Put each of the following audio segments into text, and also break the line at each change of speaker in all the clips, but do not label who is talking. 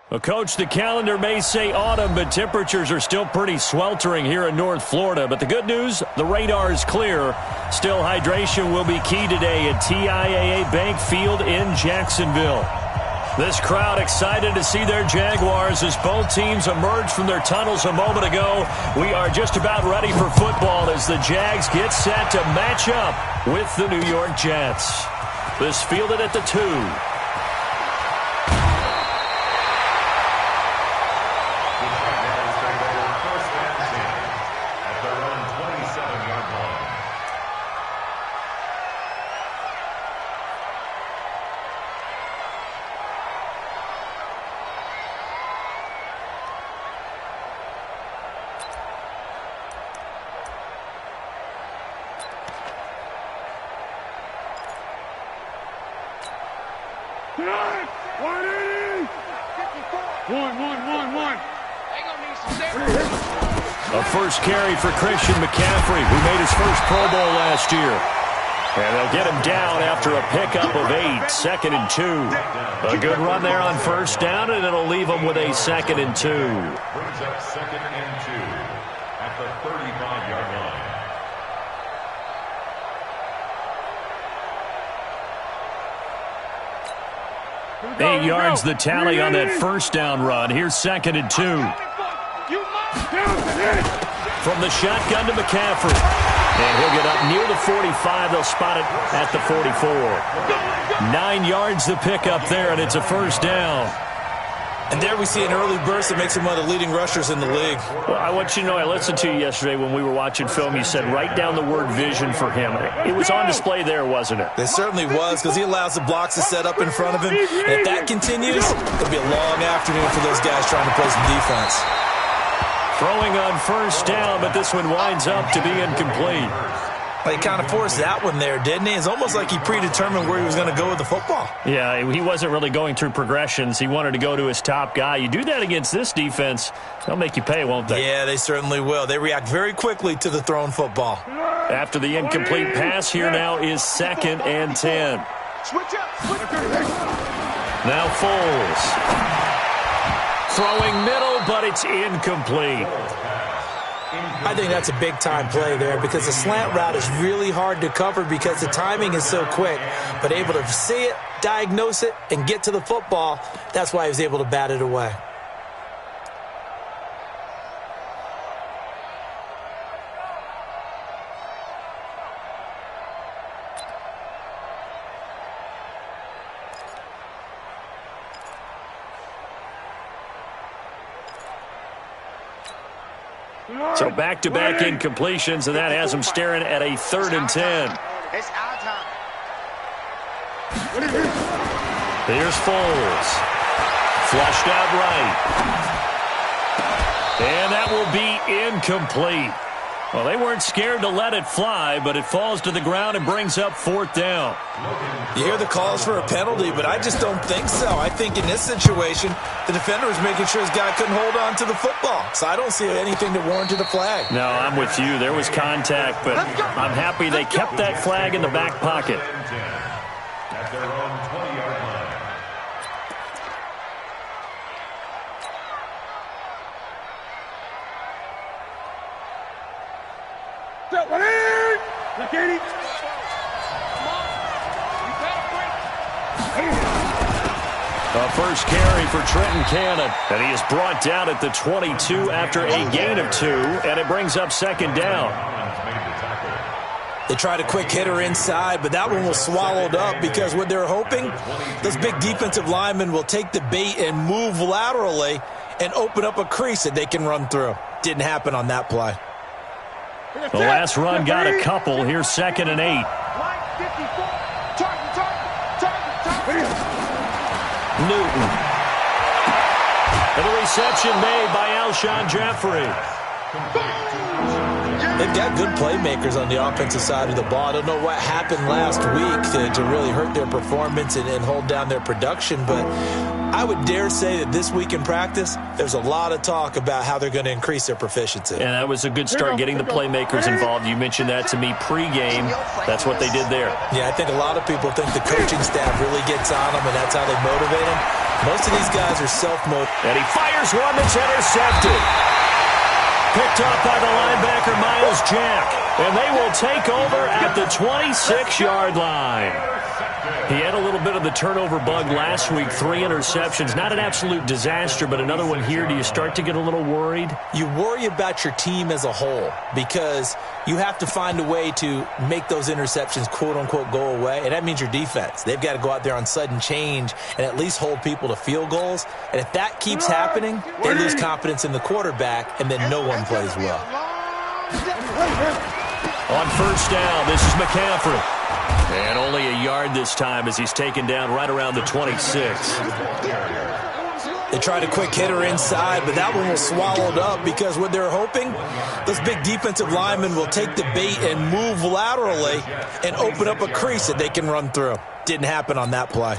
Well, Coach, the calendar may say autumn, but temperatures are still pretty sweltering here in North Florida. But the good news, the radar is clear. Still, hydration will be key today at TIAA Bank Field in Jacksonville. This crowd excited to see their Jaguars as both teams emerged from their tunnels a moment ago. We are just about ready for football as the Jags get set to match up with the New York Jets. This fielded at the 2. A first carry for Christian McCaffrey, who made his first Pro Bowl last year. And they'll get him down after a pickup of 8, 2nd and 2. A good run there on first down, and it'll leave him with a 2nd and 2.
Brings up 2nd and 2 at the 35-yard line.
8 yards the tally on that first down run. Here's 2nd and 2. From the shotgun to McCaffrey. And he'll get up near the 45. They'll spot it at the 44. 9 yards the pickup there, and it's a first down.
And there we see an early burst that makes him one of the leading rushers in the league.
Well, I want you to know, I listened to you yesterday when we were watching film. You said write down the word vision for him. It was on display there, wasn't it?
It certainly was, because he allows the blocks to set up in front of him. And if that continues, it'll be a long afternoon for those guys trying to play some defense.
Throwing on first down, but this one winds up to be incomplete.
Well, he kind of forced that one there, didn't he? It's almost like he predetermined where he was going to go with the football.
Yeah, he wasn't really going through progressions. He wanted to go to his top guy. You do that against this defense, they'll make you pay, won't they?
Yeah, they certainly will. They react very quickly to the thrown football.
After the incomplete pass, here now is 2nd and 10. Now Foles. Throwing middle, but it's incomplete.
I think that's a big-time play there because the slant route is really hard to cover because the timing is so quick. But able to see it, diagnose it, and get to the football, that's why he was able to bat it away.
So back-to-back incompletions, and that has him staring at a 3rd and 10.
It's our time.
Here's Foles. Flushed out right. And that will be incomplete. Well, they weren't scared to let it fly, but it falls to the ground and brings up 4th down.
You hear the calls for a penalty, but I just don't think so. I think in this situation, the defender was making sure his guy couldn't hold on to the football. So I don't see anything that warranted a flag.
No, I'm with you. There was contact, but I'm happy they kept that flag in the back pocket.
At their own 20-yard line.
A first carry for Trenton Cannon, and he is brought down at the 22 after a gain of 2, and it brings up 2nd down.
They tried a quick hitter inside, but that one was swallowed up because what they're hoping, those big defensive linemen will take the bait and move laterally and open up a crease that they can run through. Didn't happen on that play.
The last run got a couple. Here's 2nd and 8. Newton. And the reception made by Alshon Jeffrey.
They've got good playmakers on the offensive side of the ball. I don't know what happened last week to really hurt their performance and hold down their production, but I would dare say that this week in practice, there's a lot of talk about how they're going to increase their proficiency.
And that was a good start, getting the playmakers involved. You mentioned that to me pregame. That's what they did there.
Yeah, I think a lot of people think the coaching staff really gets on them, and that's how they motivate them. Most of these guys are self-motivated.
And he fires one that's intercepted. Picked off by the linebacker, Miles Jack. And they will take over at the 26-yard line. He had a little bit of the turnover bug last week, 3 interceptions. Not an absolute disaster, but another one here. Do you start to get a little worried?
You worry about your team as a whole because you have to find a way to make those interceptions, quote-unquote, go away, and that means your defense. They've got to go out there on sudden change and at least hold people to field goals. And if that keeps happening, they lose confidence in the quarterback, and then no one plays well.
On first down, this is McCaffrey. And only a yard this time as he's taken down right around the 26.
They tried a quick hitter inside, but that one was swallowed up because what they're hoping, those big defensive linemen will take the bait and move laterally and open up a crease that they can run through. Didn't happen on that play.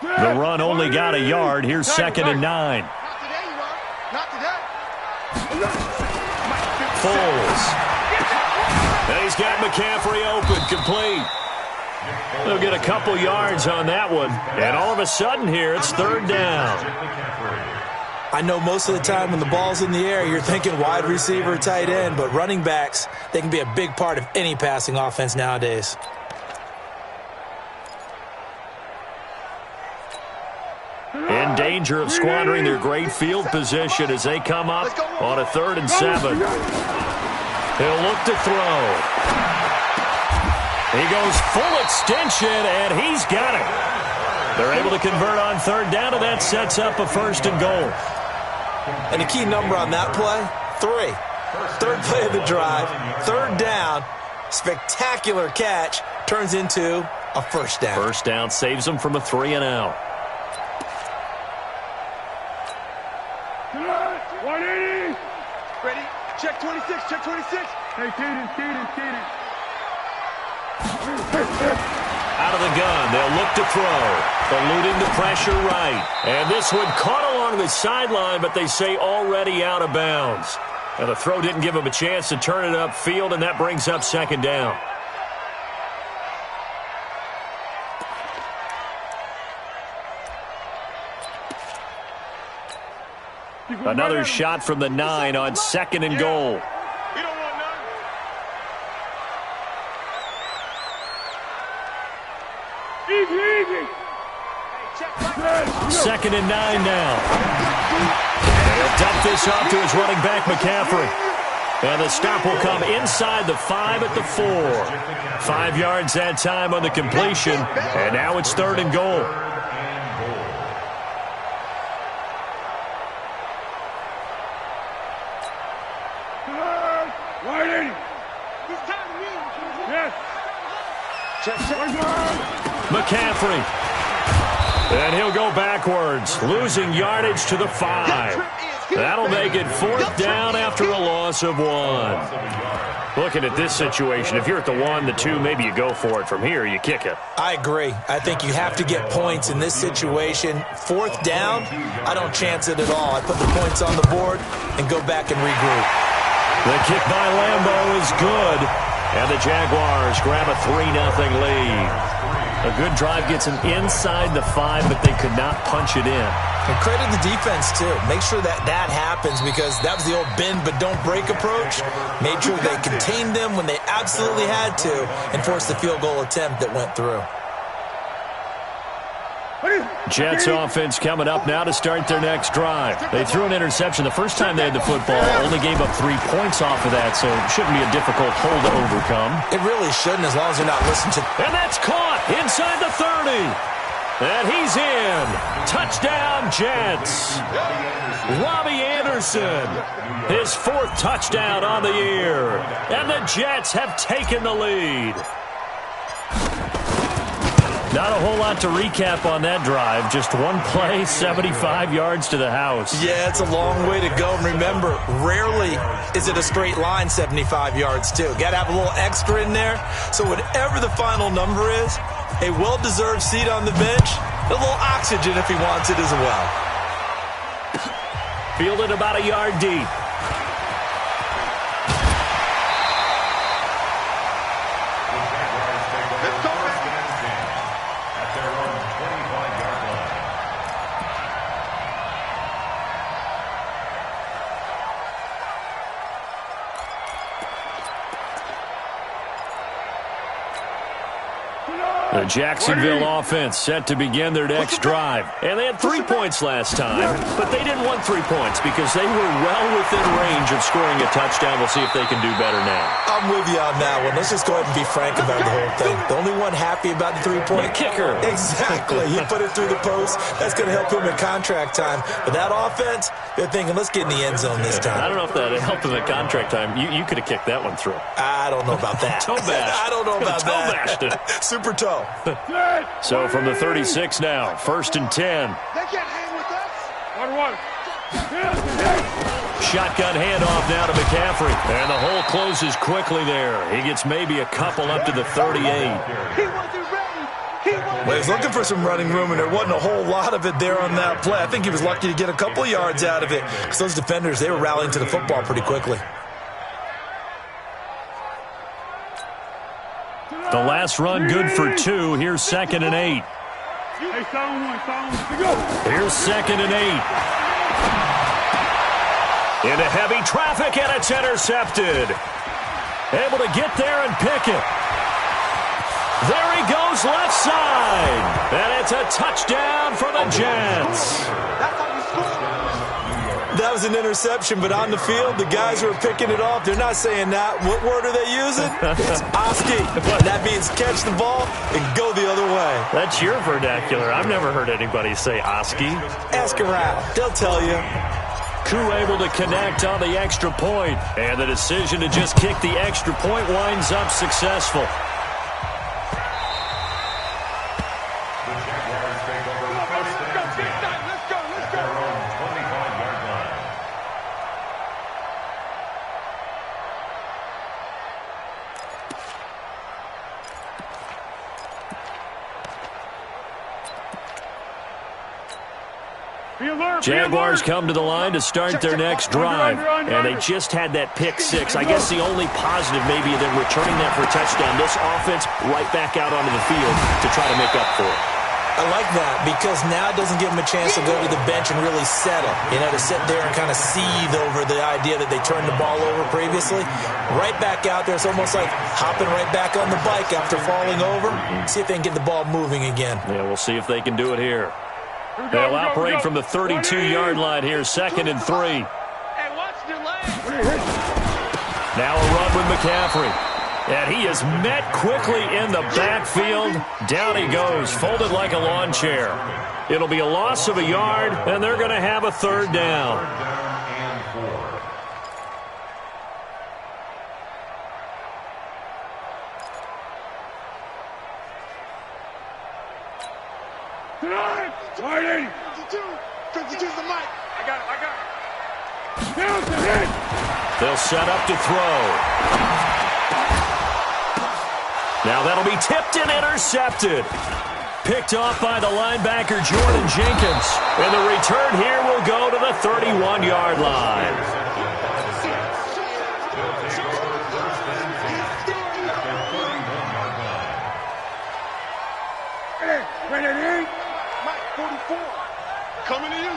The run only got a yard. Here's 2nd and 9. Foles. And he's got McCaffrey open, complete. They'll get a couple yards on that one. And all of a sudden here, it's 3rd down.
I know most of the time when the ball's in the air, you're thinking wide receiver, tight end, but running backs, they can be a big part of any passing offense nowadays.
In danger of squandering their great field position as they come up on a 3rd and 7. He'll look to throw. He goes full extension, and he's got it. They're able to convert on 3rd down, and that sets up a 1st and goal.
And the key number on that play, 3. 3rd play of the drive, 3rd down, spectacular catch, turns into a 1st down.
1st down saves them from a 3 and out.
180. Ready? Check 26, check 26. Hey, Kaden.
Out of the gun, they'll look to throw. Eluding the pressure right. And this one caught along the sideline, but they say already out of bounds. And the throw didn't give him a chance to turn it upfield, and that brings up 2nd down. Another shot from the 9 on 2nd and goal.
We don't want none. Easy.
2nd and 9 now. And he'll dump this off to his running back, McCaffrey. And the stop will come inside the 5 at the 4. 5 yards that time on the completion. And now it's 3rd and goal. McCaffrey. And he'll go backwards, losing yardage to the 5. That'll make it 4th down after a loss of 1. Looking at this situation, if you're at the 1, the 2, maybe you go for it. From here, you kick it.
I agree. I think you have to get points in this situation. 4th down, I don't chance it at all. I put the points on the board and go back and regroup.
The kick by Lambeau is good. And the Jaguars grab a 3-0 lead. A good drive gets them inside the 5, but they could not punch it in.
And credit the defense, too. Make sure that happens because that was the old bend but don't break approach. Made sure they contained them when they absolutely had to and forced the field goal attempt that went through.
Jets offense coming up now to start their next drive. They threw an interception the first time they had the football, only gave up 3 points off of that, so it shouldn't be a difficult hole to overcome.
It really shouldn't as long as you're not listening to...
And that's caught inside the 30. And he's in. Touchdown, Jets. Robbie Anderson, his 4th touchdown on the year. And the Jets have taken the lead. Not a whole lot to recap on that drive. Just one play, 75 yards to the house.
Yeah, it's a long way to go. And remember, rarely is it a straight line 75 yards, too. Got to have a little extra in there. So whatever the final number is, a well-deserved seat on the bench, a little oxygen if he wants it as well.
Fielded about a yard deep. The Jacksonville offense set to begin their next drive. And they had 3 points last time, but they didn't want 3 points because they were well within range of scoring a touchdown. We'll see if they can do better now.
I'm with you on that one. Let's just go ahead and be frank about the whole thing. The only one happy about the 3-point
kicker.
Exactly. He put it through the post. That's going to help him in contract time. But that offense, they're thinking, let's get in the end zone this time.
I don't know if that helped him in contract time. You could have kicked that one through.
I don't know about that.
Toe bash.
I don't know about
toe
that.
Bashed it.
Super toe.
So from the 36 now, 1st and 10.
They can't hang with us. 1-1.
Shotgun handoff now to McCaffrey. And the hole closes quickly there. He gets maybe a couple up to the 38.
He wasn't ready.
Well, he's looking for some running room, and there wasn't a whole lot of it there on that play. I think he was lucky to get a couple yards out of it because those defenders, they were rallying to the football pretty quickly.
The last run good for 2. Here's 2nd and 8. Here's 2nd and 8. Into heavy traffic, and it's intercepted. Able to get there and pick it. There he goes left side. And it's a touchdown for the Jets.
That was an interception, but on the field, the guys who are picking it off, they're not saying that. What word are they using? It's Oski. That means catch the ball and go the other way.
That's your vernacular. I've never heard anybody say Oski.
Ask around. They'll tell you.
Koo able to connect on the extra point. And the decision to just kick the extra point winds up successful. Jaguars come to the line to start their next drive. And they just had that pick 6. I guess the only positive maybe than returning that for a touchdown. This offense right back out onto the field to try to make up for it.
I like that because now it doesn't give them a chance to go to the bench and really settle. You know, to sit there and kind of seethe over the idea that they turned the ball over previously. Right back out there. It's almost like hopping right back on the bike after falling over. See if they can get the ball moving again.
Yeah, we'll see if they can do it here. They'll operate from the 32-yard line here, 2nd and 3.
Hey, watch your legs.
Now a run with McCaffrey. And he is met quickly in the backfield. Down he goes, folded like a lawn chair. It'll be a loss of a yard, and they're going to have a 3rd down.
Martin! 52's the mic. I got it.
They'll set up to throw. Now that'll be tipped and intercepted. Picked off by the linebacker, Jordan Jenkins. And the return here will go to the 31-yard line.
Ready? Mike, 44. Coming to you.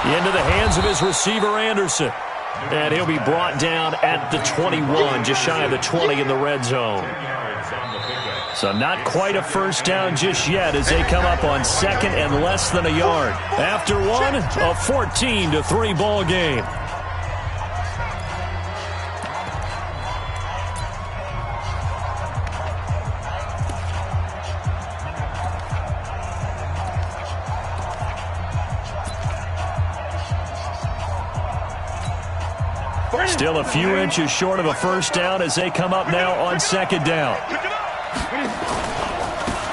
Into the hands of his receiver, Anderson. And he'll be brought down at the 21, just shy of the 20 in the red zone. So not quite a 1st down just yet as they come up on 2nd and less than a yard. After one, a 14-3 ball game. Still a few inches short of a 1st down as they come up now on 2nd down.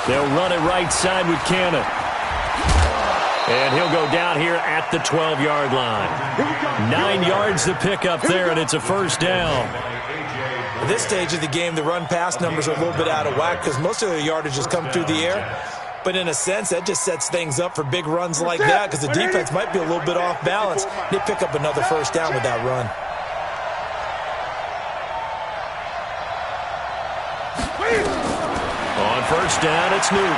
They'll run it right side with Cannon. And he'll go down here at the 12-yard line. 9 yards to pick up there, and it's a 1st down.
At this stage of the game, the run-pass numbers are a little bit out of whack because most of the yardage has come through the air. But in a sense, that just sets things up for big runs like that because the defense might be a little bit off balance. They pick up another 1st down with that run.
On 1st down, it's Newton.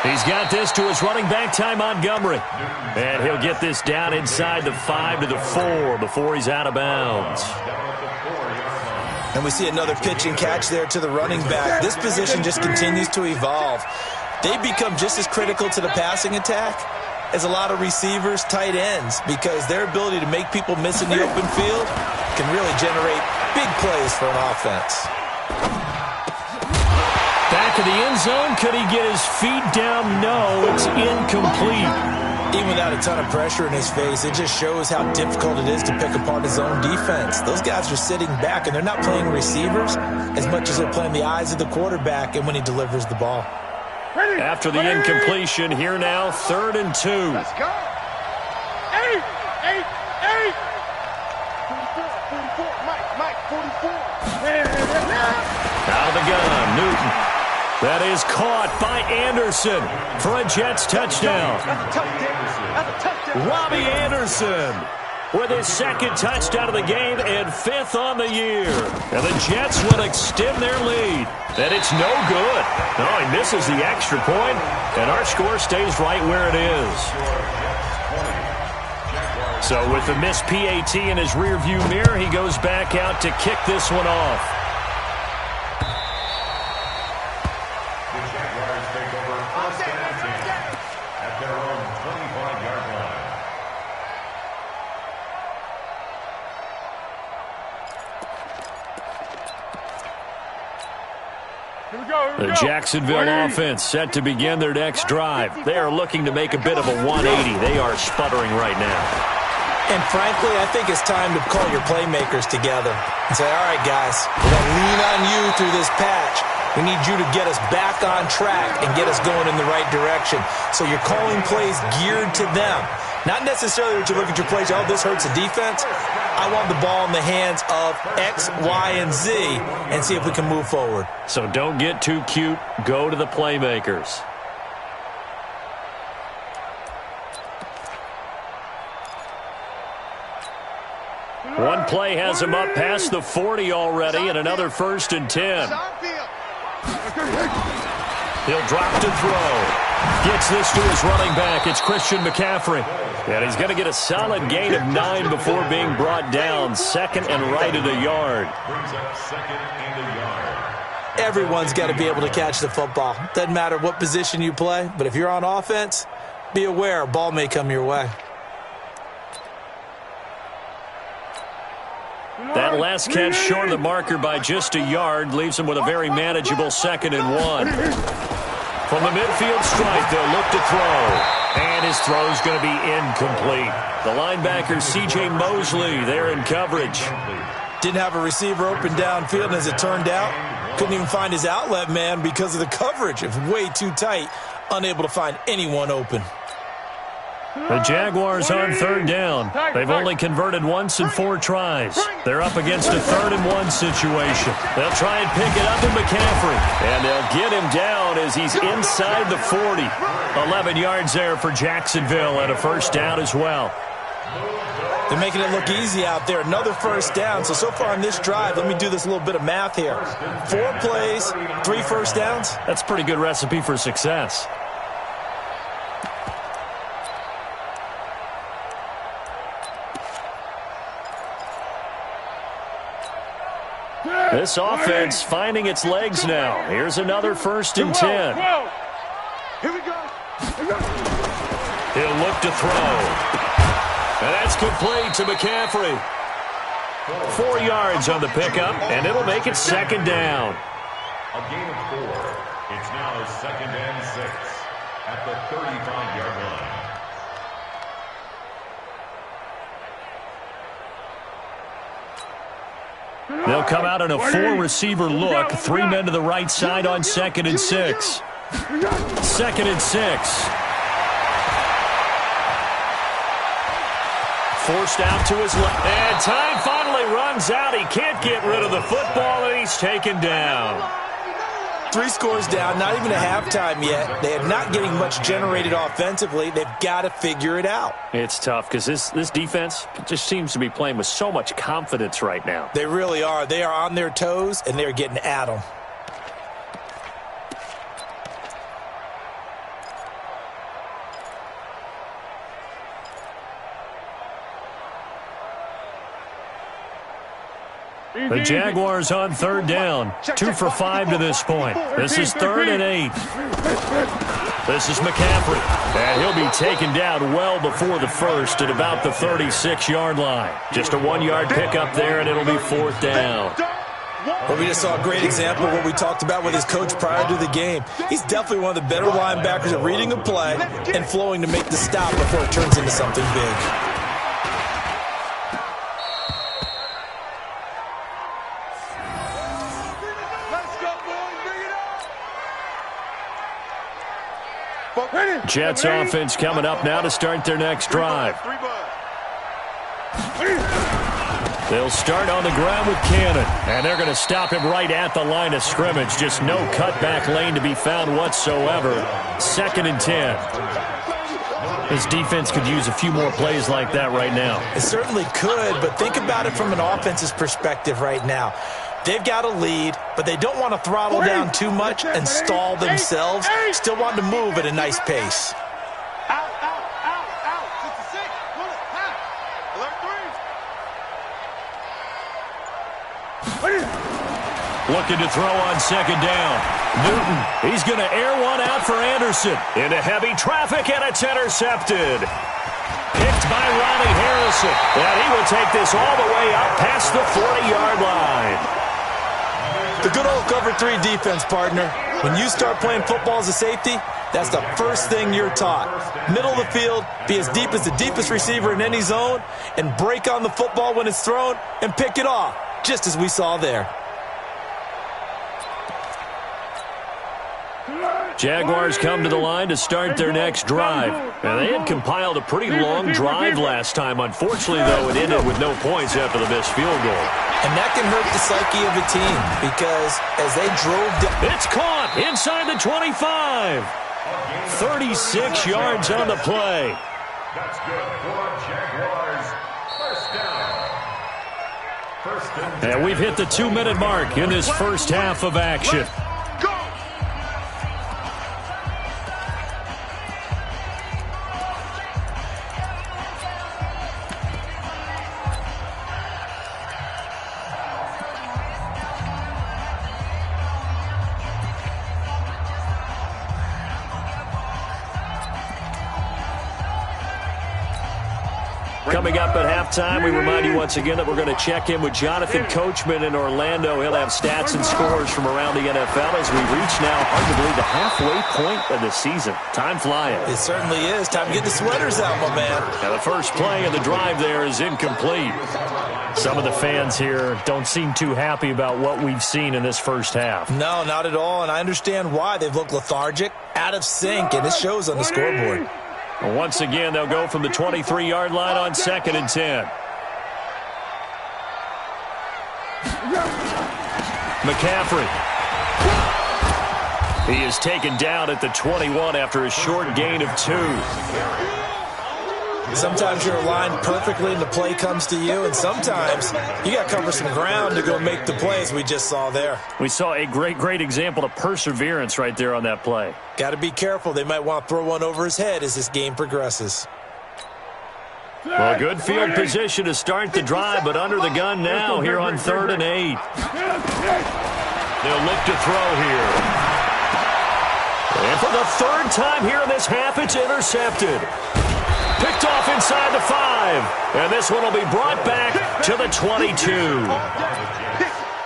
He's got this to his running back, Ty Montgomery. And he'll get this down inside the 5 to the 4 before he's out of bounds.
And we see another pitch and catch there to the running back. This position just continues to evolve. They become just as critical to the passing attack as a lot of receivers, tight ends, because their ability to make people miss in the open field can really generate big plays for an offense.
Back of the end zone. Could he get his feet down? No, it's incomplete.
Even without a ton of pressure in his face, it just shows how difficult it is to pick apart his own defense. Those guys are sitting back, and they're not playing receivers as much as they're playing the eyes of the quarterback and when he delivers the ball.
After the incompletion, here now, 3rd and 2.
Let's go. 8. 44. Mike, 44.
Out of the gun, Newton. That is caught by Anderson for a Jets touchdown.
That's a touchdown.
Robbie Anderson with his 2nd touchdown of the game and 5th on the year. And the Jets will extend their lead. And it's no good. No, he misses the extra point, and our score stays right where it is. So with the missed PAT in his rearview mirror, he goes back out to kick this one off.
The Jaguars take over 1st and 10 at their own 25-yard line.
Here we go.
The Jacksonville offense set to begin their next drive. They are looking to make a bit of a 180. They are sputtering right now.
And frankly, I think it's time to call your playmakers together and say, all right, guys, we're going to lean on you through this patch. We need you to get us back on track and get us going in the right direction. So you're calling plays geared to them. Not necessarily that you look at your plays, oh, this hurts the defense. I want the ball in the hands of X, Y, and Z and see if we can move forward.
So don't get too cute. Go to the playmakers. One play has him up past the 40 already, and another 1st and 10. He'll drop to throw. Gets this to his running back. It's Christian McCaffrey. And he's going to get a solid gain of 9 before being brought down. 2nd and right at a yard.
Brings up 2nd and a yard.
Everyone's got to be able to catch the football. Doesn't matter what position you play, but if you're on offense, be aware a ball may come your way.
That last catch short of the marker by just a yard leaves him with a very manageable 2nd and 1. From the midfield stripe, they'll look to throw. And his throw's going to be incomplete. The linebacker, C.J. Mosley, there in coverage.
Didn't have a receiver open downfield, and as it turned out, couldn't even find his outlet man because of the coverage. It was way too tight, unable to find anyone open.
The Jaguars on 3rd down. They've only converted once in 4 tries. They're up against a 3rd and 1 situation. They'll try and pick it up in McCaffrey. And they'll get him down as he's inside the 40. 11 yards there for Jacksonville and a 1st down as well.
They're making it look easy out there. Another 1st down. So far on this drive, let me do this little bit of math here. 4 plays, 3 1st downs.
That's a pretty good recipe for success. This offense finding its legs now. Here's another 1st and 10.
Here we go.
He'll look to throw. And that's complete to McCaffrey. 4 yards on the pickup, and it'll make it 2nd down.
A gain of 4. It's now 2nd and 6 at the 35-yard line.
They'll come out in a 4-receiver look. 3 men to the right side on 2nd and 6. 2nd and 6. Forced out to his left. And time finally runs out. He can't get rid of the football, and he's taken down.
3 scores down, not even a halftime yet. They are not getting much generated offensively. They've got to figure it out.
It's tough because this defense just seems to be playing with so much confidence right now.
They really are. They are on their toes, and they're getting at them.
The Jaguars on third down. 2 for 5 to this point. This is 3rd and 8. This is McCaffrey. And he'll be taken down well before the first at about the 36-yard line. Just a 1-yard pickup there, and it'll be 4th down.
Well, we just saw a great example of what we talked about with his coach prior to the game. He's definitely one of the better linebackers at reading a play and flowing to make the stop before it turns into something big.
Jets offense coming up now to start their next drive. They'll start on the ground with Cannon, and they're going to stop him right at the line of scrimmage. Just no cutback lane to be found whatsoever. 2nd and 10. His defense could use a few more plays like that right now.
It certainly could, but think about it from an offense's perspective right now. They've got a lead, but they don't want to throttle down too much and stall themselves. Still want to move at a nice pace.
Looking to throw on 2nd down. Newton, he's going to air one out for Anderson. Into heavy traffic, and it's intercepted. Picked by Ronnie Harrison. And he will take this all the way up past the 40-yard line.
The good old cover 3 defense, partner. When you start playing football as a safety, that's the first thing you're taught. Middle of the field, be as deep as the deepest receiver in any zone, and break on the football when it's thrown and pick it off, just as we saw there.
Jaguars come to the line to start their next drive. And they had compiled a pretty long drive last time. Unfortunately, though, it ended with no points after the missed field goal.
And that can hurt the psyche of a team because as they drove down...
It's caught inside the 25. 36 yards on the play.
That's good for Jaguars. First down.
And we've hit the 2-minute mark in this first half of action. Coming up at halftime, we remind you once again that we're going to check in with Jonathan Coachman in Orlando. He'll have stats and scores from around the NFL as we reach now, hard to believe, the halfway point of the season. Time flying.
It certainly is. Time to get the sweaters out, my man.
Now the first play of the drive there is incomplete. Some of the fans here don't seem too happy about what we've seen in this first half.
No, not at all, and I understand why. They've looked lethargic, out of sync, and it shows on the scoreboard.
Once again, they'll go from the 23-yard line on 2nd and 10. McCaffrey. He is taken down at the 21 after a short gain of 2.
Sometimes you're aligned perfectly and the play comes to you, and sometimes you got to cover some ground to go make the plays we just saw there.
We saw a great example of perseverance right there on that play.
Got to be careful. They might want to throw one over his head as this game progresses.
Well, good field position to start the drive, but under the gun now here on 3rd and 8. They'll look to throw here. And for the 3rd time here in this half, it's intercepted. Picked off inside the 5. And this one will be brought back to the 22.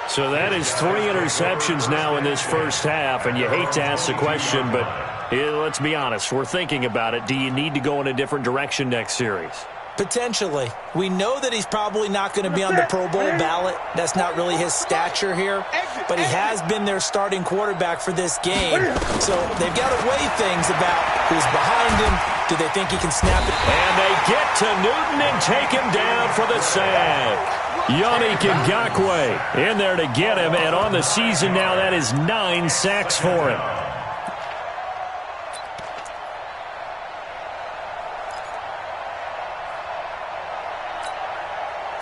So that is 3 interceptions now in this first half. And you hate to ask the question, but let's be honest. We're thinking about it. Do you need to go in a different direction next series?
Potentially. We know that he's probably not going to be on the Pro Bowl ballot. That's not really his stature here. But he has been their starting quarterback for this game. So they've got to weigh things about who's behind him. Do they think he can snap it?
And they get to Newton and take him down for the sack. Yannick Ngakoue in there to get him. And on the season now, that is 9 sacks for him.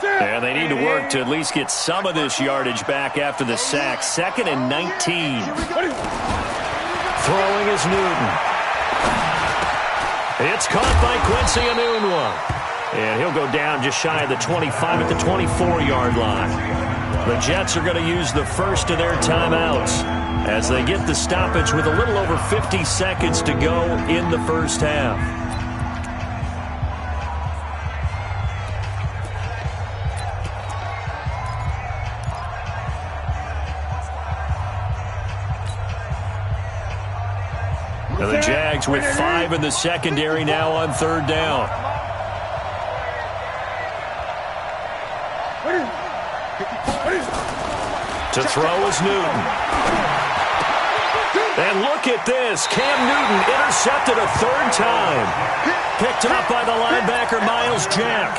And they need to work to at least get some of this yardage back after the sack. 2nd and 19. Throwing is Newton. It's caught by Quincy Enunwa. And he'll go down just shy of the 25 at the 24-yard line. The Jets are going to use the first of their timeouts as they get the stoppage with a little over 50 seconds to go in the first half. Now the Jags with 5 in the secondary now on third down. To throw is Newton. And look at this. Cam Newton intercepted a third time. Picked up by the linebacker, Miles Jack.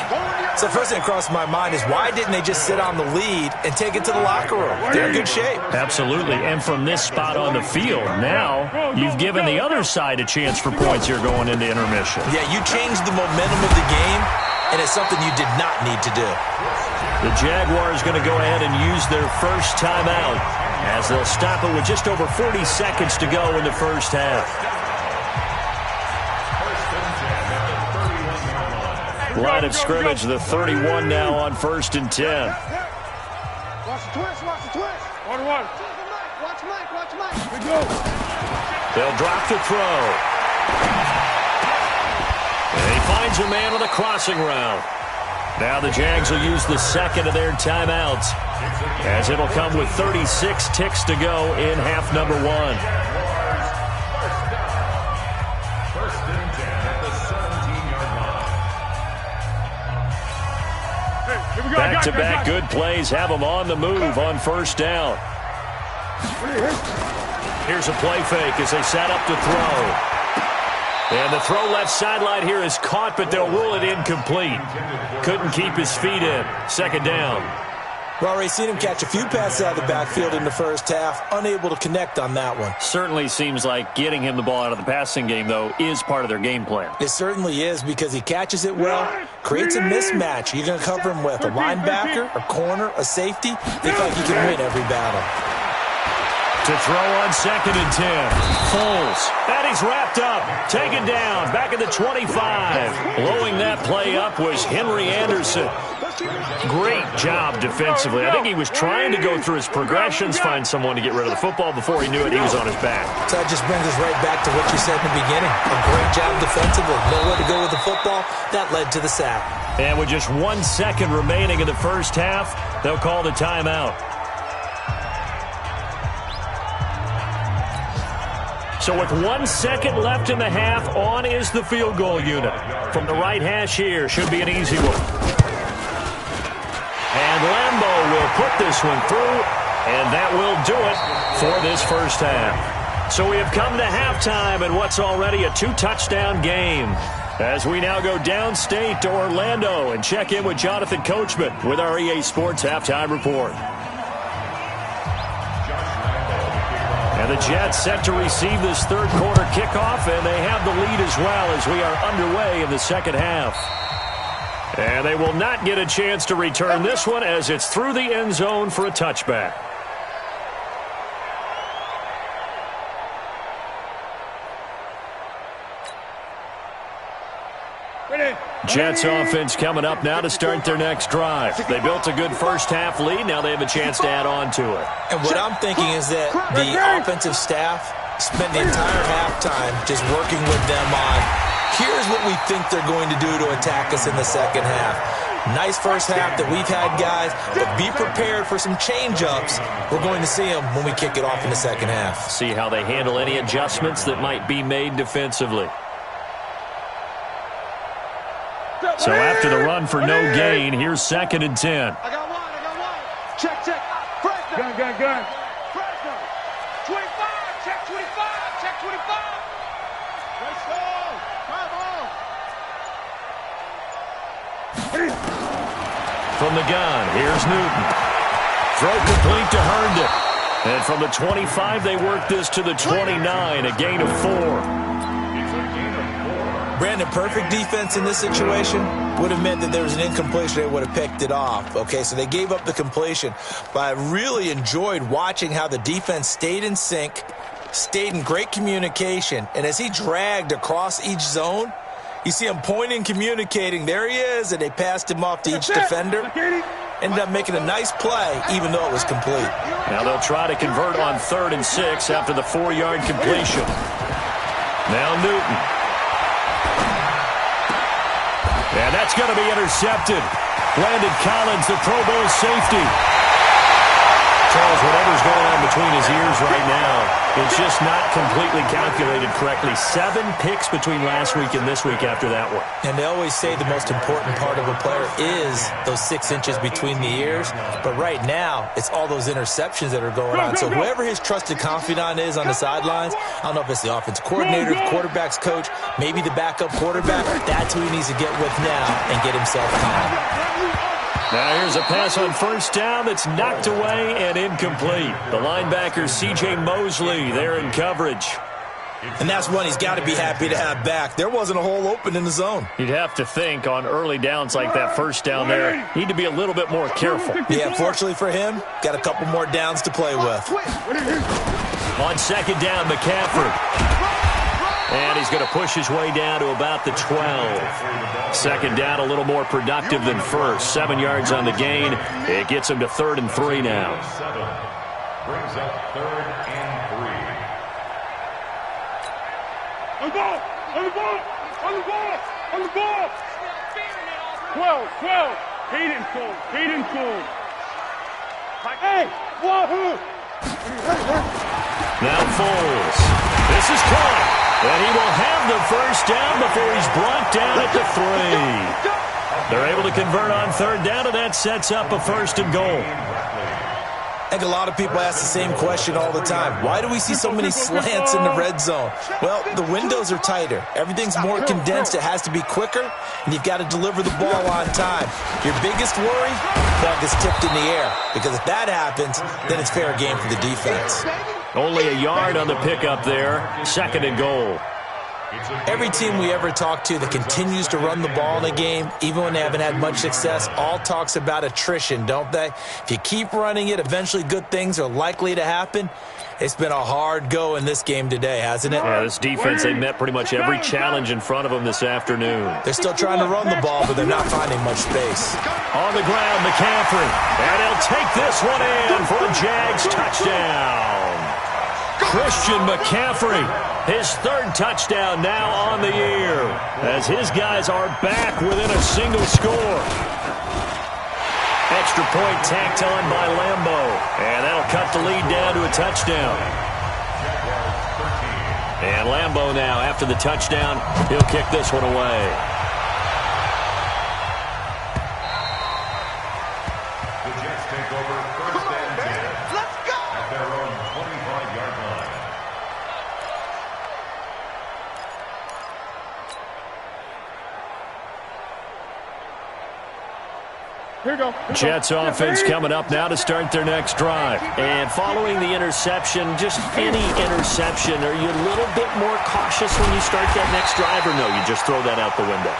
So first thing that crossed my mind is why didn't they just sit on the lead and take it to the locker room? They're in good shape.
Absolutely. And from this spot on the field, now you've given the other side a chance for points here going into intermission.
Yeah, you changed the momentum of the game, and it's something you did not need to do.
The Jaguars going to go ahead and use their first timeout as they'll stop it with just over 40 seconds to go in the first half. Line of scrimmage, the 31 now on 1st and 10.
Watch the twist, watch the twist. 1-1. Watch Mike. We go.
They'll drop the throw. And he finds a man on the crossing route. Now the Jags will use the second of their timeouts as it'll come with 36 ticks to go in half number 1.
First and 10 at the 17-yard line.
Back-to-back good plays have them on the move on first down. Here's a play fake as they set up to throw. And the throw left sideline here is caught, but they'll rule it incomplete. Couldn't keep his feet in. Second down.
Well, Ray, seen him catch a few passes out of the backfield in the first half, unable to connect on that one.
Certainly seems like getting him the ball out of the passing game, though, is part of their game plan.
It certainly is because he catches it well, creates a mismatch. You're going to cover him with a linebacker, a corner, a safety. Think like he can win every battle.
To throw on 2nd and 10. Foles. And he's wrapped up. Taken down. Back at the 25. Blowing that play up was Henry Anderson. Great job defensively. I think he was trying to go through his progressions, find someone to get rid of the football. Before he knew it, he was on his back.
So that just brings us right back to what you said in the beginning. A great job defensively. Nowhere to go with the football. That led to the sack.
And with just 1 second remaining in the first half, they'll call the timeout. So with 1 second left in the half, on is the field goal unit. From the right hash here, should be an easy one. And Lambeau will put this one through, and that will do it for this first half. So we have come to halftime in what's already a 2-touchdown game. As we now go downstate to Orlando and check in with Jonathan Coachman with our EA Sports Halftime Report. And the Jets set to receive this third quarter kickoff, and they have the lead as well as we are underway in the second half. And they will not get a chance to return this one as it's through the end zone for a touchback. Jets offense coming up now to start their next drive. They built a good first-half lead. Now they have a chance to add on to it.
And what I'm thinking is that the offensive staff spent the entire halftime just working with them on, here's what we think they're going to do to attack us in the second half. Nice first half that we've had, guys, but be prepared for some change-ups. We're going to see them when we kick it off in the second half.
See how they handle any adjustments that might be made defensively. So after the run for no gain, here's 2nd and 10.
I got one. Check. Fresno. Gun. Fresno. 25. Check 25. Check 25. Let's go. Come on.
From the gun, here's Newton. Throw complete to Herndon. And from the 25, they work this to the 29, a gain of 4.
Brandon, perfect defense in this situation would have meant that there was an incompletion. They would have picked it off. Okay, so they gave up the completion. But I really enjoyed watching how the defense stayed in sync, stayed in great communication. And as he dragged across each zone, you see him pointing, communicating. There he is, and they passed him off to each defender. ended up making a nice play, even though it was complete.
Now they'll try to convert on 3rd and 6 after the 4-yard completion. Now Newton. And that's going to be intercepted. Landon Collins, the Pro Bowl safety. Charles, whatever's going on between his ears right now, it's just not completely calculated correctly. 7 picks between last week and this week after that one.
And they always say the most important part of a player is those 6 inches between the ears. But right now, it's all those interceptions that are going on. So whoever his trusted confidant is on the sidelines, I don't know if it's the offense coordinator, the quarterback's coach, maybe the backup quarterback, that's who he needs to get with now and get himself calm.
Now here's a pass on 1st down that's knocked away and incomplete. The linebacker, C.J. Mosley, there in coverage.
And that's one he's got to be happy to have back. There wasn't a hole open in the zone.
You'd have to think on early downs like that 1st down there, need to be a little bit more careful.
Yeah, fortunately for him, got a couple more downs to play with.
On 2nd down, McCaffrey. And he's going to push his way down to about the 12. 2nd down, a little more productive than 1st. 7 yards on the gain. It gets him to 3rd and 3 now.
Brings up 3rd and 3.
On the ball! On the ball! On the ball! On the ball! 12! Hayden Cole! Hey! Wahoo!
Now Foles. This is caught. And he will have the 1st down before he's brought down at the 3. They're able to convert on 3rd down, and that sets up a 1st and goal.
I think a lot of people ask the same question all the time. Why do we see so many slants in the red zone? Well, the windows are tighter. Everything's more condensed. It has to be quicker, and you've got to deliver the ball on time. Your biggest worry? Ball gets tipped in the air, because if that happens, then it's fair game for the defense.
Only a yard on the pickup there. 2nd and goal.
Every team we ever talk to that continues to run the ball in a game, even when they haven't had much success, all talks about attrition, don't they? If you keep running it, eventually good things are likely to happen. It's been a hard go in this game today, hasn't it?
Yeah, this defense, they met pretty much every challenge in front of them this afternoon.
They're still trying to run the ball, but they're not finding much space.
On the ground, McCaffrey. And he'll take this one in for a Jags touchdown. Christian McCaffrey, his 3rd touchdown now on the year, as his guys are back within a single score. Extra point tacked on by Lambeau, and that'll cut the lead down to a touchdown. And Lambeau now, after the touchdown, he'll kick this one away.
The Jets take over 1st and 10. Let's go! At their own 25-yard line.
Here we go.
Jets offense coming up now to start their next drive. And following the interception, just any interception, are you a little bit more cautious when you start that next drive, or no, you just throw that out the window?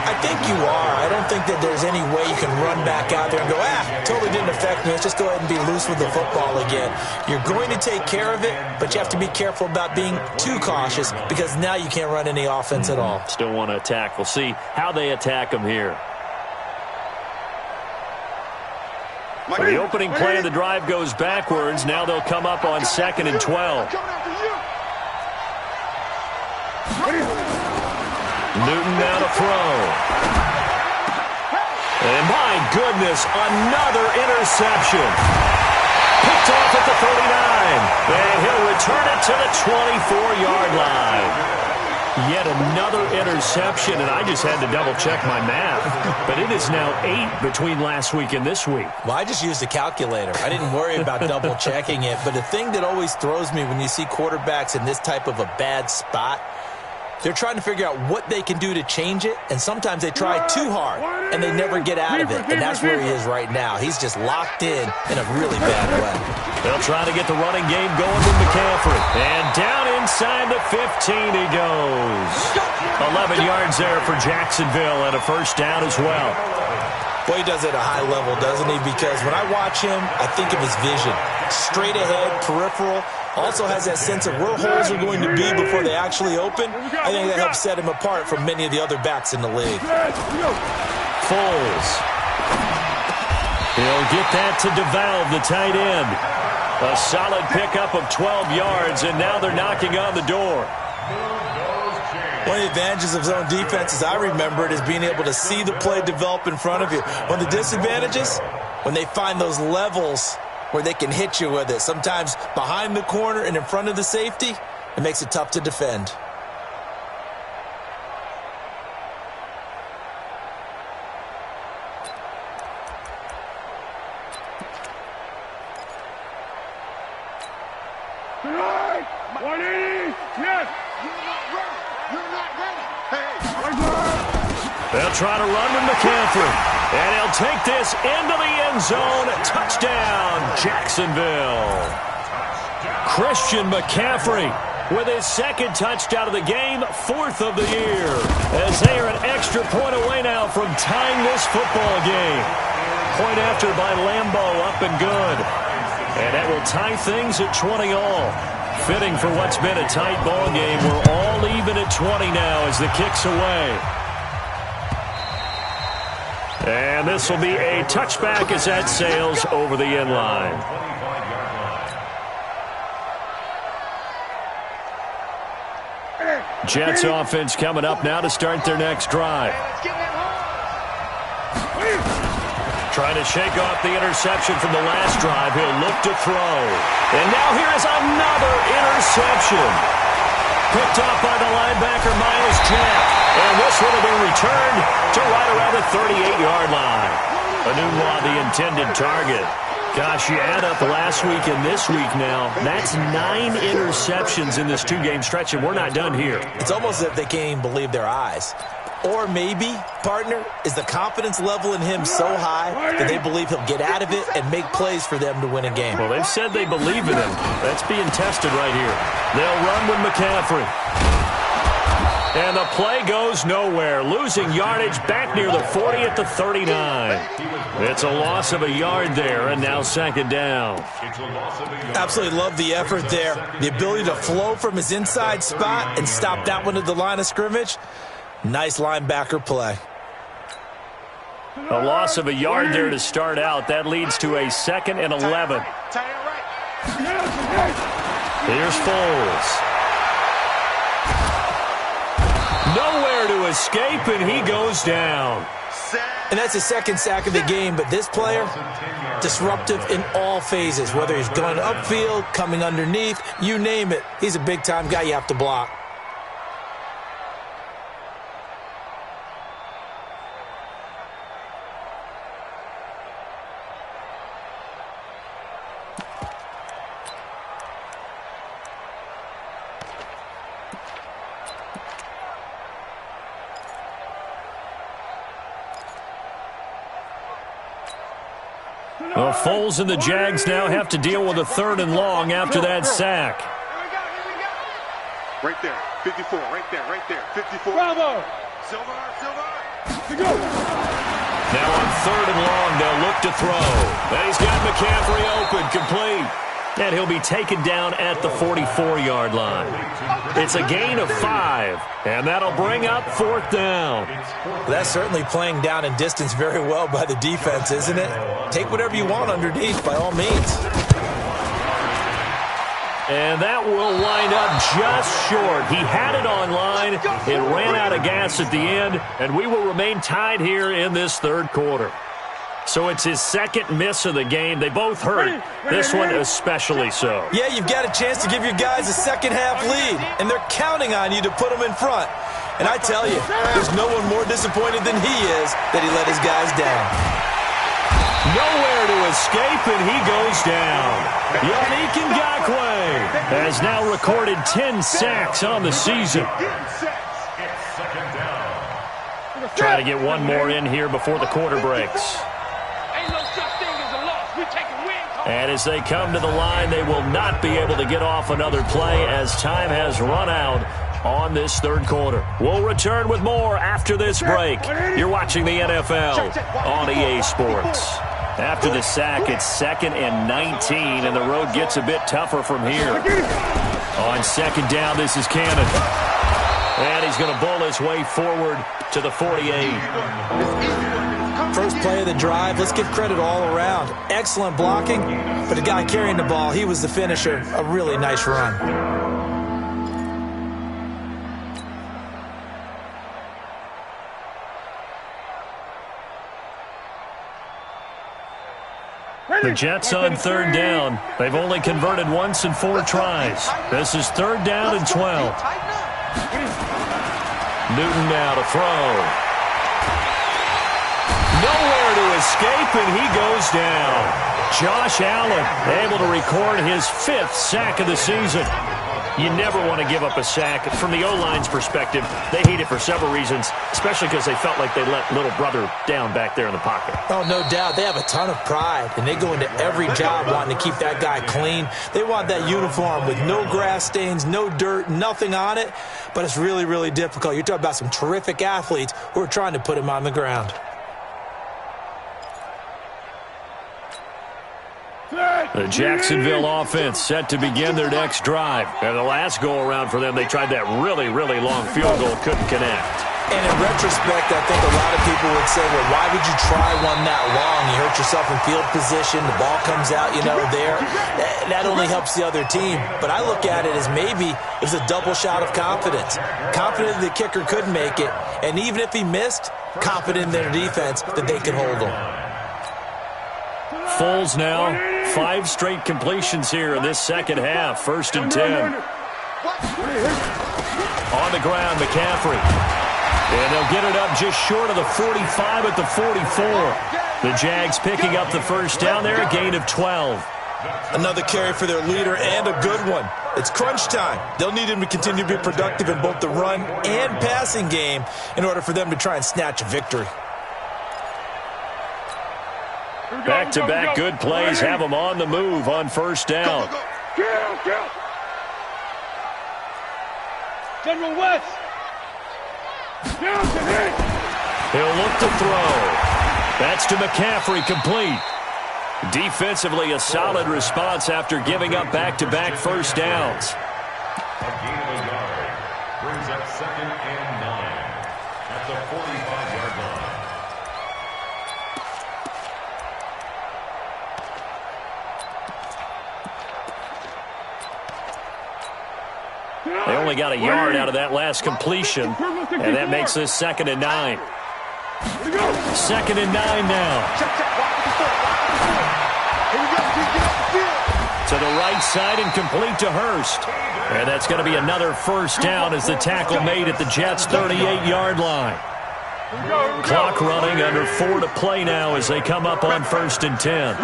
I think you are. I don't think that there's any way you can run back out there and go, totally didn't affect me. Let's just go ahead and be loose with the football again. You're going to take care of it, but you have to be careful about being too cautious, because now you can't run any offense at all.
Still want to attack. We'll see how they attack them here. So the opening play of the drive goes backwards. Now they'll come up on 2nd and 12. Newton now to throw. And my goodness, another interception. Picked off at the 39. And he'll return it to the 24-yard line. Yet another interception, and I just had to double-check my math. But it is now 8 between last week and this week.
Well, I just used a calculator. I didn't worry about double-checking it. But the thing that always throws me when you see quarterbacks in this type of a bad spot, they're trying to figure out what they can do to change it, and sometimes they try too hard, and they never get out of it. And that's where he is right now. He's just locked in a really bad way.
They'll try to get the running game going with McCaffrey. And down inside the 15 he goes. 11 yards there for Jacksonville, and a 1st down as well.
Boy, he does it at a high level, doesn't he? Because when I watch him, I think of his vision. Straight ahead, peripheral. Also has that sense of where holes are going to be before they actually open. I think that helps set him apart from many of the other backs in the league.
Foles. He'll get that to DeValve, the tight end. A solid pickup of 12 yards, and now they're knocking on the door.
One of the advantages of zone defense, as I remember it, is being able to see the play develop in front of you. One of the disadvantages, when they find those levels where they can hit you with it, sometimes behind the corner and in front of the safety, it makes it tough to defend.
Tonight, 180, yes. You're not ready. You're not ready. Hey,
they'll try to run with McCaffrey. And he'll take this into the end zone. Touchdown, Jacksonville. Christian McCaffrey with his second touchdown of the game, fourth of the year. As they are an extra point away now from tying this football game. Point after by Lambeau, up and good. And that will tie things at 20 all. Fitting for what's been a tight ball game. We're all even at 20 now as the kick's away. And this will be a touchback as that sails over the end line. Jets offense coming up now to start their next drive. Trying to shake off the interception from the last drive. He'll look to throw. And now here is another interception. Picked off by the linebacker, Miles Jack. And this one will be returned to right around the 38-yard line. Anunwa, the intended target. Gosh, you add up last week and this week now. That's 9 interceptions in this two-game stretch, and we're not done here.
It's almost as if they can't even believe their eyes. Or maybe, partner, is the confidence level in him so high that they believe he'll get out of it and make plays for them to win a game.
Well, they've said they believe in him. That's being tested right here. They'll run with McCaffrey. And the play goes nowhere. Losing yardage back near the 40 at the 39. It's a loss of a yard there, and now second down.
Absolutely love the effort there. The ability to flow from his inside spot and stop that one at the line of scrimmage. Nice linebacker play.
A loss of a yard there to start out. That leads to a 2nd and 11. Here's Foles. Nowhere to escape, and he goes down.
And that's his second sack of the game, but this player, disruptive in all phases, whether he's going upfield, coming underneath, you name it. He's a big-time guy you have to block.
Well, Foles and the Jags now have to deal with a 3rd and long after that sack.
Right there, 54, right there, 54. Bravo! Silver.
Now on 3rd and long, they'll look to throw. And he's got McCaffrey open, complete. And he'll be taken down at the 44-yard line. It's a gain of 5, and that'll bring up 4th down.
That's certainly playing down in distance very well by the defense, isn't it? Take whatever you want underneath, by all means.
And that will wind up just short. He had it on line. It ran out of gas at the end, and we will remain tied here in this 3rd quarter. So it's his 2nd miss of the game. They both hurt. This one especially so.
Yeah, you've got a chance to give your guys a second-half lead, and they're counting on you to put them in front. And I tell you, there's no one more disappointed than he is that he let his guys down.
Nowhere to escape, and he goes down. Yannick Ngakoue has now recorded 10 sacks on the season. Try to get one more in here before the quarter breaks. And as they come to the line, they will not be able to get off another play as time has run out on this 3rd quarter. We'll return with more after this break. You're watching the NFL on EA Sports. After the sack, it's 2nd and 19, and the road gets a bit tougher from here. On 2nd down, this is Cannon. And he's going to bowl his way forward to the 48.
First play of the drive, let's give credit all around. Excellent blocking, but the guy carrying the ball, he was the finisher. A really nice run.
The Jets on third down. They've only converted once in 4 tries. This is third down and 12. Newton now to throw. Nowhere to escape, and he goes down. Josh Allen able to record his 5th sack of the season. You never want to give up a sack. From the O-line's perspective, they hate it for several reasons, especially because they felt like they let little brother down back there in the pocket.
Oh, no doubt. They have a ton of pride, and they go into every job wanting to keep that guy clean. They want that uniform with no grass stains, no dirt, nothing on it, but it's really, really difficult. You're talking about some terrific athletes who are trying to put him on the ground.
The Jacksonville offense set to begin their next drive. And the last go-around for them, they tried that really, really long field goal, couldn't connect.
And in retrospect, I think a lot of people would say, well, why would you try one that long? You hurt yourself in field position, the ball comes out, there. That only helps the other team. But I look at it as maybe it was a double shot of confidence. Confident the kicker could make it, and even if he missed, confident in their defense that they could hold him.
Foles now, 5 straight completions here in this second half. 1st and 10. On the ground, McCaffrey. And they'll get it up just short of the 45 at the 44. The Jags picking up the first down there, a gain of 12.
Another carry for their leader, and a good one. It's crunch time. They'll need him to continue to be productive in both the run and passing game in order for them to try and snatch a victory.
Back-to-back good plays have them on the move on first down.
General West.
He'll look to throw. That's to McCaffrey, complete. Defensively, a solid response after giving up back-to-back first downs.
A gain of a yard brings up 2nd and 9 at the 45-yard line.
They only got a yard out of that last completion, and that makes this 2nd and 9. 2nd and 9 now. To the right side and complete to Hurst. And that's going to be another first down as the tackle made at the Jets' 38-yard line. Clock running, under 4 to play now as they come up on 1st and 10.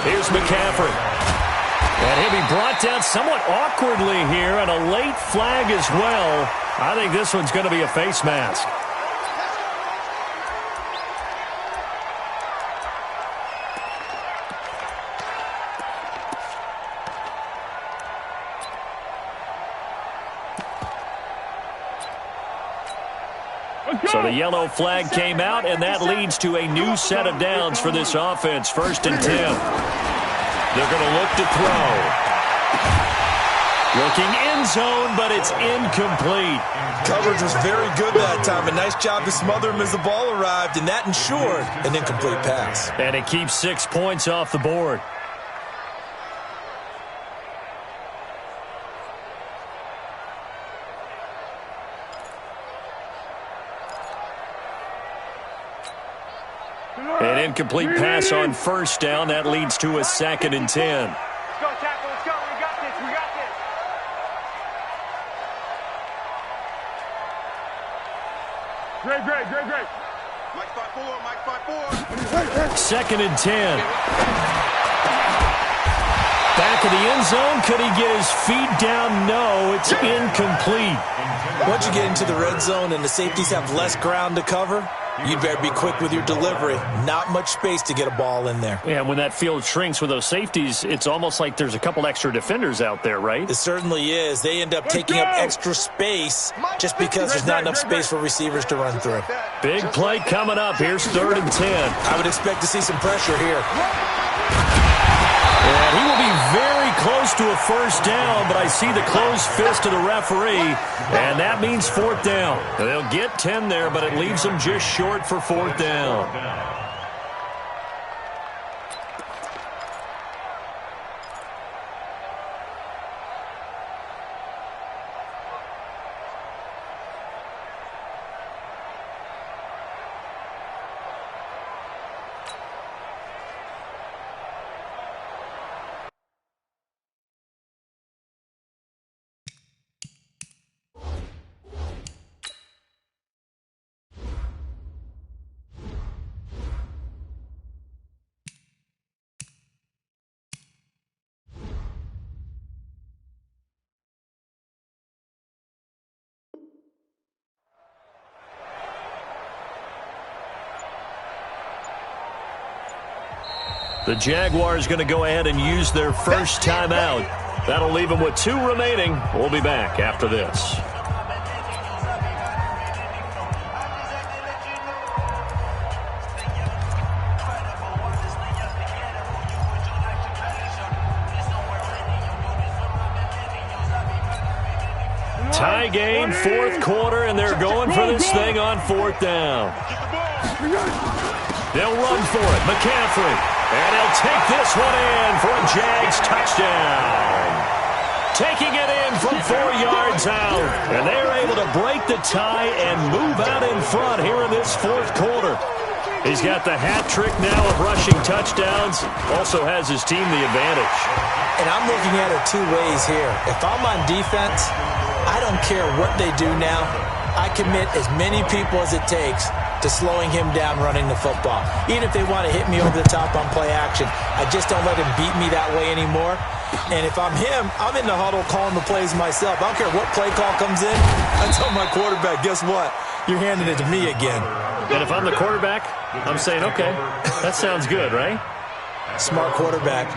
Here's McCaffrey. And he'll be brought down somewhat awkwardly here, and a late flag as well. I think this one's going to be a face mask. So the yellow flag came out, and that leads to a new set of downs for this offense. 1st and 10. They're going to look to throw. Looking end zone, but it's incomplete.
Coverage was very good that time. A nice job to smother him as the ball arrived, and that ensured an incomplete pass.
And it keeps 6 points off the board. An incomplete pass on first down. That leads to a 2nd and 10.
Let's go, tackle. Let's go. We got this. We got this. Great. Mike 5-4.
2nd and 10. Back of the end zone. Could he get his feet down? No, it's incomplete.
Once you get into the red zone and the safeties have less ground to cover, you better be quick with your delivery. Not much space to get a ball in there.
Yeah, when that field shrinks with those safeties, it's almost like there's a couple extra defenders out there, right?
It certainly is. They end up taking up extra space just because there's not enough space for receivers to run through.
Big play coming up. Here's 3rd and 10.
I would expect to see some pressure here.
And he will be very close to a first down, but I see the closed fist of the referee, and that means fourth down. They'll get 10 there, but it leaves them just short for fourth down. The Jaguars going to go ahead and use their first timeout. That'll leave them with 2 remaining. We'll be back after this. Tie game, fourth quarter, and they're going for this thing on fourth down. They'll run for it. McCaffrey. And he'll take this one in for a Jags touchdown. Taking it in from 4 yards out. And they're able to break the tie and move out in front here in this fourth quarter. He's got the hat trick now of rushing touchdowns. Also has his team the advantage.
And I'm looking at it 2 ways here. If I'm on defense, I don't care what they do now. I commit as many people as it takes to slowing him down running the football. Even if they want to hit me over the top on play action, I just don't let him beat me that way anymore. And if I'm him, I'm in the huddle calling the plays myself. I don't care what play call comes in. I tell my quarterback, guess what? You're handing it to me again.
And if I'm the quarterback, I'm saying, okay, that sounds good, right?
Smart quarterback.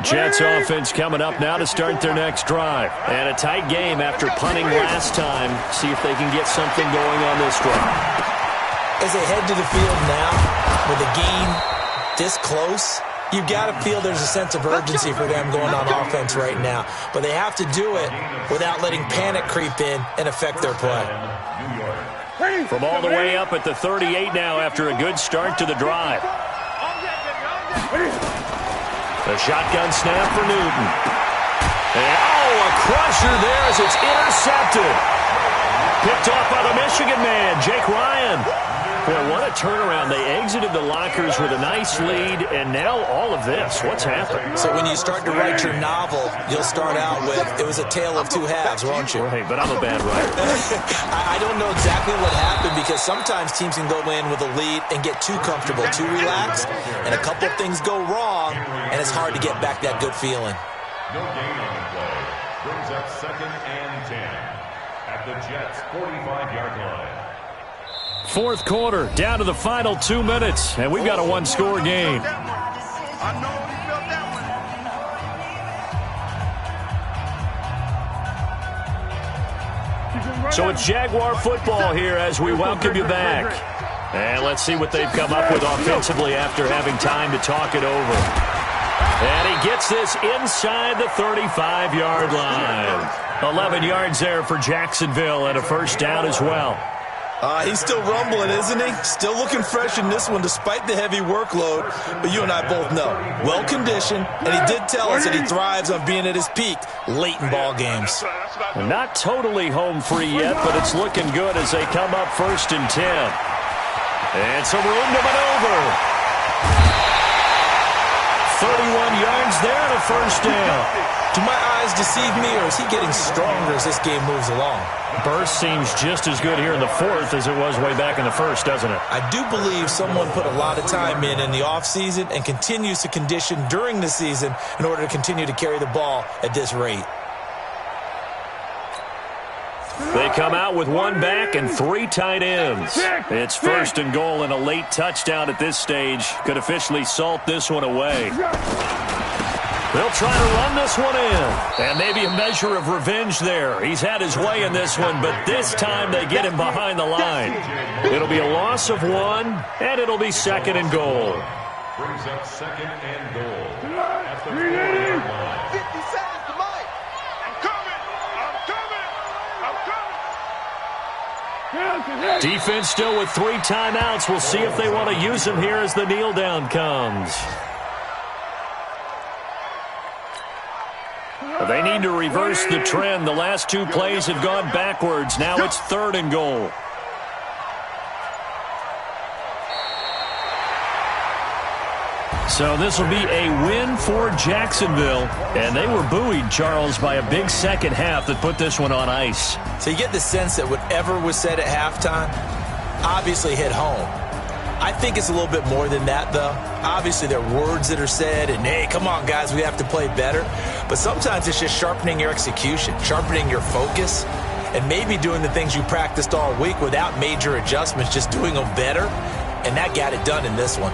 Jets offense coming up now to start their next drive. And a tight game after punting last time. See if they can get something going on this drive.
As they head to the field now, with a game this close, you've got to feel there's a sense of urgency for them going on offense right now. But they have to do it without letting panic creep in and affect their play.
From all the way up at the 38 now after a good start to the drive. The shotgun snap for Newton. And, a crusher there as it's intercepted. Picked off by the Michigan man, Jake Ryan. Boy, what a turnaround. They exited the lockers with a nice lead, and now all of this. What's happened?
So when you start to write your novel, you'll start out with, it was a tale of 2 halves, won't you?
Right, but I'm a bad writer.
I don't know exactly what happened because sometimes teams can go in with a lead and get too comfortable, too relaxed, and a couple of things go wrong, and it's hard to get back that good feeling.
No gain on the play. Brings up 2nd and 10 at the Jets' 45-yard line.
Fourth quarter, down to the final 2 minutes, and we've got a 1-score game. So it's Jaguar football here as we welcome you back. And let's see what they've come up with offensively after having time to talk it over. And he gets this inside the 35-yard line. 11 yards there for Jacksonville and a first down as well.
He's still rumbling, isn't he? Still looking fresh in this one despite the heavy workload. But you and I both know, well-conditioned, and he did tell us that he thrives on being at his peak late in ball games.
Not totally home free yet, but it's looking good as they come up 1st and 10. And some room to maneuver. 31 yards there and a first down.
Do my eyes deceive me, or is he getting stronger as this game moves along?
Burst seems just as good here in the 4th as it was way back in the 1st, doesn't it?
I do believe someone put a lot of time in the offseason and continues to condition during the season in order to continue to carry the ball at this rate.
They come out with 1 back and 3 tight ends. It's 1st and goal, and a late touchdown at this stage could officially salt this one away. They'll try to run this one in. And maybe a measure of revenge there. He's had his way in this one, but this time they get him behind the line. It'll be a loss of 1, and it'll be 2nd and goal.
Brings up second and goal at the 4-yard line.
50 seconds to Mike. I'm coming.
Defense still with 3 timeouts. We'll see if they want to use them here as the kneel down comes. They need to reverse the trend. The last 2 plays have gone backwards. Now it's 3rd and goal. So this will be a win for Jacksonville. And they were buoyed, Charles, by a big second half that put this one on ice.
So you get the sense that whatever was said at halftime obviously hit home. I think it's a little bit more than that, though. Obviously, there are words that are said, and, hey, come on, guys, we have to play better. But sometimes it's just sharpening your execution, sharpening your focus, and maybe doing the things you practiced all week without major adjustments, just doing them better. And that got it done in this one.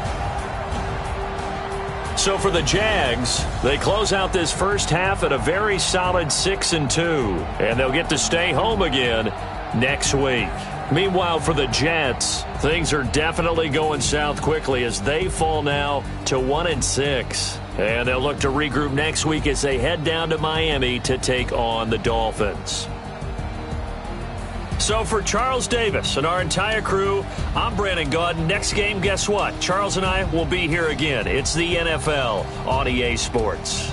So for the Jags, they close out this first half at a very solid 6-2, and they'll get to stay home again next week. Meanwhile, for the Jets, things are definitely going south quickly as they fall now to 1-6. And they'll look to regroup next week as they head down to Miami to take on the Dolphins. So for Charles Davis and our entire crew, I'm Brandon Gaudin. Next game, guess what? Charles and I will be here again. It's the NFL on EA Sports.